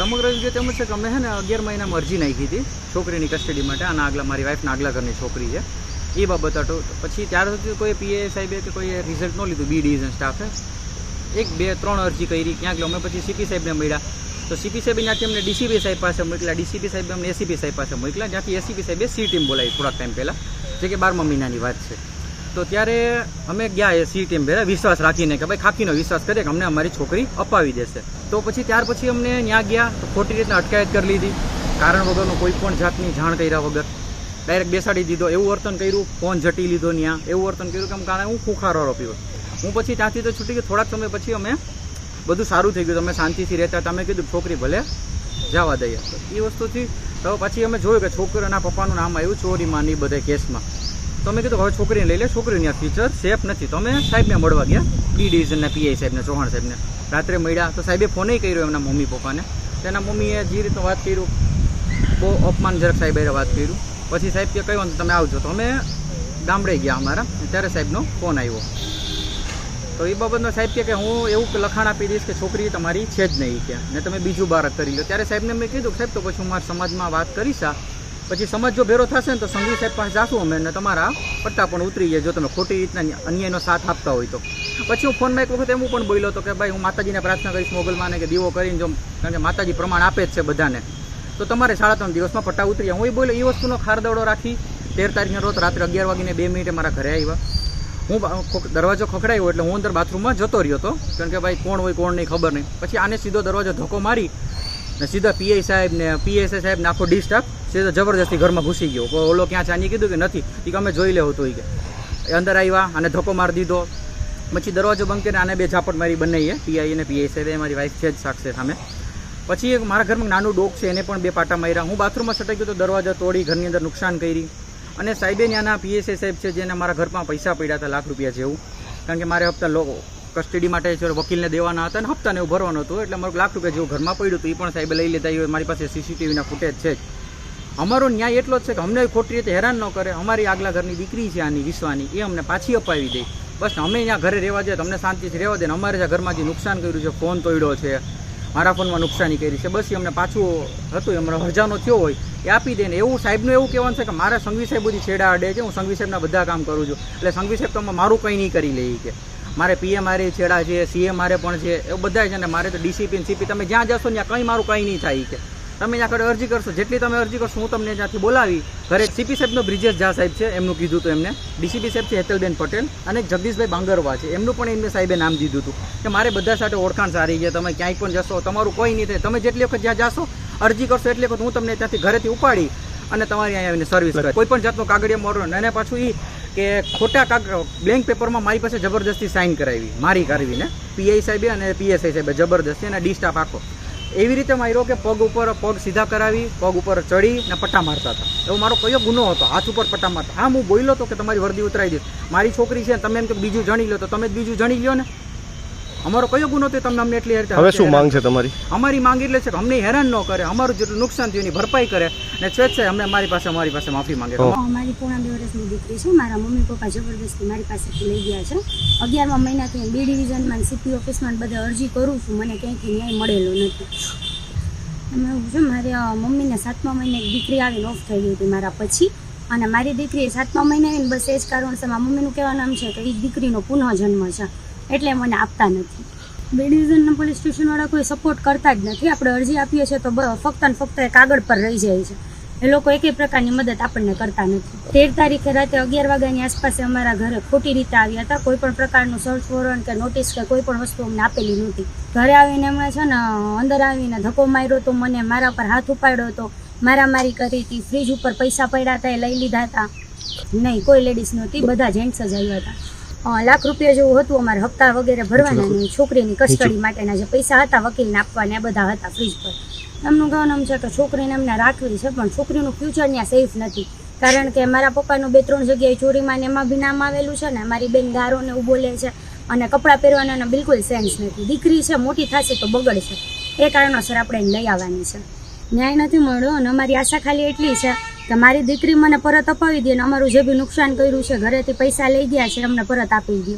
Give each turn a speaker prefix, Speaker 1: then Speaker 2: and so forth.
Speaker 1: સમગ્ર વિગત એમ છે કે અમે છે ને 11 મહિનામાં અરજી નાખી હતી છોકરીની કસ્ટડી માટે. આના આગલા મારી વાઈફના આગલા ઘરની છોકરી છે એ બાબત હતો. પછી ત્યાર સુધી કોઈ પીએ સાહેબે કે કોઈ રિઝલ્ટ ન લીધું. બી ડિવિઝન સ્ટાફે 1, 2, 3 અરજી કરી ક્યાંક. અમે પછી સીપી સાહેબને મળ્યા તો સીપી સાહેબ ત્યાંથી અમને ડીસીપી સાહેબ પાસે મોકલ્યા. ડીસીપી સાહેબ અમને એસીપી સાહેબ પાસે મોકલ્યા. જ્યાંથી એસીપી સાહેબે સી ટીમ બોલાવી થોડાક ટાઈમ પહેલાં, જે કે 12મા મહિનાની વાત છે. તો ત્યારે અમે ગયા એ સી ટીમ ભેરા વિશ્વાસ રાખીને કે ભાઈ ખાખીનો વિશ્વાસ કરીએ કે અમને અમારી છોકરી અપાવી દેશે. તો પછી ત્યાર પછી અમને ત્યાં ગયા તો ખોટી રીતના અટકાયત કરી લીધી, કારણ વગરનો કોઈ પણ જાતની જાણ કર્યા વગર ડાયરેક્ટ બેસાડી દીધો. એવું વર્તન કર્યું, ફોન ઝટી લીધો ત્યાં, એવું વર્તન કર્યું કે કારણ હું ખુખારો રોપ્યો. હું પછી ત્યાંથી તો છૂટી ગયો. થોડાક સમય પછી અમે બધું સારું થઈ ગયું, અમે શાંતિથી રહેતા. તમે કીધું છોકરી ભલે જવા દઈએ. તો એ વસ્તુથી તો પછી અમે જોયું કે છોકરીના પપ્પાનું નામ આવ્યું ચોરીમાં ને બધા કેસમાં. તો અમે કીધું હવે છોકરીને લઈ લે, છોકરીની આ ફ્યુચર સેફ નથી. તો અમે સાહેબને મળવા ગયા, બી ડિવિઝનના પીઆઈ સાહેબને, ચૌહાણ સાહેબને. રાત્રે મળ્યા તો સાહેબે ફોને કર્યો એમના મમ્મી પપ્પાને. તેના મમ્મીએ જે રીતનું વાત કર્યું, બહુ અપમાનજનક સાહેબે વાત કર્યું. પછી સાહેબ કે કહ્યું તમે આવજો. તો અમે ગામડે ગયા અમારા, ત્યારે સાહેબનો ફોન આવ્યો. તો એ બાબતનો સાહેબ કે હું એવું લખાણ આપી દઈશ કે છોકરી તમારી છે જ નહીં કે ને તમે બીજું બાળક કરી લો. ત્યારે સાહેબને મેં કીધું સાહેબ તો પછી હું મારા સમાજમાં વાત કરીશ. પછી સમાજ જો ભેરો થશે ને તો સંઘવી સાહેબ પાસે જાશું અમે, ને તમારા પટ્ટા પણ ઉતરી જાય જો તમે ખોટી રીતના અન્યાયનો સાથ આપતા હોય તો. પછી હું ફોનમાં એક વખત એવું પણ બોલ્યો હતો કે ભાઈ હું માતાજીને પ્રાર્થના કરીશ મોગલમાંને કે દીવો કરીને, જો કારણ કે માતાજી પ્રમાણ આપે જ છે બધાને, તો તમારે 3.5 દિવસમાં પટ્ટા ઉતરી જાય. હું એ બોલ્યો. એ વસ્તુનો ખારદવડો રાખી 13 તારીખના રોજ રાત્રે 11:02 મારા ઘરે આવ્યા. હું દરવાજો ખખડાયો એટલે હું અંદર બાથરૂમમાં જતો રહ્યો હતો, કારણ કે ભાઈ કોણ હોય કોણ નહીં ખબર નહીં. પછી આને સીધો દરવાજો ધક્કો મારી ને સીધા પીઆઈ સાહેબ ને પીએસઆઈ સાહેબ ને આખો ડી સ્ટાફ સીધો જબરદસ્તી ઘરમાં ઘૂસી ગયો. ઓલો ક્યાં ચાની કીધું કે નથી, એ અમે જોઈ લેવું હતું. એ અંદર આવ્યા અને ધક્કો મારી દીધો. પછી દરવાજો બંધ કરીને આને 2 ઝાપટ મારી બનાવીએ, પીઆઈ અને પીઆઈ સાહેબ. મારી વાઈફ છે જ સાક્ષી સામે. પછી મારા ઘરમાં નાનું ડોગ છે, એને પણ 2 પાટા માર્યા. હું બાથરૂમમાં સટાઈ ગયો તો દરવાજા તોડી ઘરની અંદર નુકસાન કરી. અને સાહેબે ત્યાંના પીએસઆઈ સાહેબ છે જેને મારા ઘરમાં પૈસા પડ્યા હતા ₹1 લાખ જેવું, કારણ કે મારે હપ્તા કસ્ટડી માટે વકીલને દેવાના હતા અને હપ્તાને એવું ભરવાનું હતું, એટલે મારું ₹1 લાખ જેવું ઘરમાં પડ્યું હતું. એ પણ સાહેબે લઈ લીધા. એ મારી પાસે સીસીટીવીના ફૂટેજ છે જ. અમારો ન્યાય એટલો જ છે કે અમને ખોટી રીતે હેરાન ન કરે. અમારી આગલા ઘરની દીકરી છે આની વિશ્વાની, એ અમને પાછી અપાવી દે. બસ અમે ત્યાં ઘરે રહેવા જાય તો અમને શાંતિથી રહેવા દે. ને અમારે જ્યાં ઘરમાં જે નુકસાન કર્યું છે, ફોન તોડ્યો છે, મારા ફોનમાં નુકસાની કરી છે, બસ એ અમને પાછું હતું અમારો હજાનો થયો હોય એ આપી દે. ને એવું સાહેબનું એવું કહેવાનું છે કે મારા સંઘવી સાહેબ બધી છેડા અડે છે, હું સંઘવી સાહેબના બધા કામ કરું છું, એટલે સંઘવી સાહેબ તો મારું કંઈ નહીં કરી લે કે મારે પીએમ મારે છેડા છે, સીએમ મારે પણ છે, એવું બધા છે. ને મારે તો ડીસીપી સીપી તમે જ્યાં જશો ત્યાં કંઈ મારું કંઈ નહીં થાય કે તમે ત્યાં આગળ અરજી કરશો, જેટલી તમે અરજી કરશો હું તમને ત્યાંથી બોલાવી ઘરે. સીપી સાહેબનો બ્રિજેશ ઝા સાહેબ છે, એમનું કીધું હતું એમને. ડીસીપી સાહેબ છે હેતલબેન પટેલ, અને જગદીશભાઈ બાંગરવા છે, એમનું પણ એમને સાહેબે નામ દીધું હતું કે મારે બધા સાથે ઓળખાણ સારી છે, તમે ક્યાંય પણ જશો તમારું કોઈ નહીં થાય. તમે જેટલી વખત જ્યાં જશો અરજી કરશો એટલી વખત હું તમને ત્યાંથી ઘરેથી ઉપાડી અને તમારી અહીંયા આવીને સર્વિસ કરે. કોઈ પણ જાતનો કાગળિયા મોરો. અને પાછું એ કે ખોટા બ્લેન્ક પેપરમાં મારી પાસે જબરદસ્તી સાઇન કરાવી, મારી કરાવીને પીઆઈ સાહેબે અને પીએસઆઈ સાહેબે જબરદસ્તી, અને ડી સ્ટાફ આખો એવી રીતે માર્યો કે પગ ઉપર પગ સીધા કરાવી, પગ ઉપર ચડી ને પટ્ટા મારતા હતા. એવો મારો કયો ગુનો હતો? હાથ ઉપર પટ્ટા મારતા. હા, હું બોલ્યો હતો કે તમારી વર્દી ઉતરાઈ દઈશ, મારી છોકરી છે, તમે એમ કે બીજું જાણી લો તો તમે જ બીજું જાણી લો ને. અમારો કયો ગુનો હતો તમને અમને એટલી હેરાન?
Speaker 2: હવે શું માંગ છે તમારી?
Speaker 1: અમારી માંગ એટલે છે કે અમને હેરાન ન કરે, અમારું જેટલું નુકસાન થયું એની ભરપાઈ કરે, ને સ્વેચ્છાએ અમને મારી પાસે માફી માંગે.
Speaker 3: મારી પોણા 2 વર્ષની દીકરી છે. મારા મમ્મી પપ્પા જબરદસ્તી મારી પાસેથી લઈ ગયા છે. 11મા મહિનાથી બી ડિવિઝનમાં સીપી ઓફિસમાં બધા અરજી કરું છું, મને ક્યાંયથી ન્યાય મળેલો નથી. અમે જો મારી મમ્મીને 7મા મહિને એક દીકરી આવીને ઓફ થઈ ગઈ હતી મારા પછી, અને મારી દીકરી 7મા મહિને આવીને બસ એ જ કારણસર મારા મમ્મીનું કહેવાનું નામ છે કે એ દીકરીનો પુનઃજન્મ છે, એટલે મને આપતા નથી. બી ડિવિઝનના પોલીસ સ્ટેશનવાળા કોઈ સપોર્ટ કરતા જ નથી. આપણે અરજી આપીએ છીએ તો ફક્ત ને ફક્ત એ કાગળ પર રહી જાય છે. એ લોકો એકેય પ્રકારની મદદ આપણને કરતા નથી. 13 તારીખે રાતે 11 વાગ્યાની આસપાસ અમારા ઘરે ખોટી રીતે આવ્યા હતા. કોઈ પણ પ્રકારનું સર્ચ વોરંટ કે નોટિસ કે કોઈ પણ વસ્તુ અમને આપેલી નહોતી. ઘરે આવીને એમણે છે ને અંદર આવીને ધક્કો માર્યો તો મને, મારા પર હાથ ઉપાડ્યો હતો, મારામારી કરી હતી. ફ્રીજ ઉપર પૈસા પડ્યા હતા એ લઈ લીધા હતા. નહીં, કોઈ લેડીઝ નહોતી, બધા જેન્ટ્સ જ આવ્યા હતા. ₹1 લાખ જેવું હતું અમારે હપ્તા વગેરે ભરવાના, ને છોકરીની કસ્ટડી માટેના જે પૈસા હતા વકીલને આપવાના એ બધા હતા ફ્રીજ પર. એમનું કહેવાનું છે કે છોકરીને એમને રાખવી છે, પણ છોકરીનું ફ્યુચર ત્યાં સેફ નથી, કારણ કે મારા પપ્પાનું 2-3 જગ્યાએ ચોરીમાં ને એમાં બી નામ આવેલું છે ને. મારી બેન ગારોને એવું બોલે છે, અને કપડાં પહેરવાના બિલકુલ સેન્સ નથી. દીકરી છે, મોટી થશે તો બગડશે, એ કારણોસર આપણે એને લઈ આવવાની છે. ન્યાય નથી મળ્યો, અને અમારી આશા ખાલી એટલી છે કે મારી દીકરી મને પરત અપાવી દે, અને અમારું જે બી નુકસાન કર્યું છે, ઘરેથી પૈસા લઈ ગયા છે, અમને પરત આપી દો.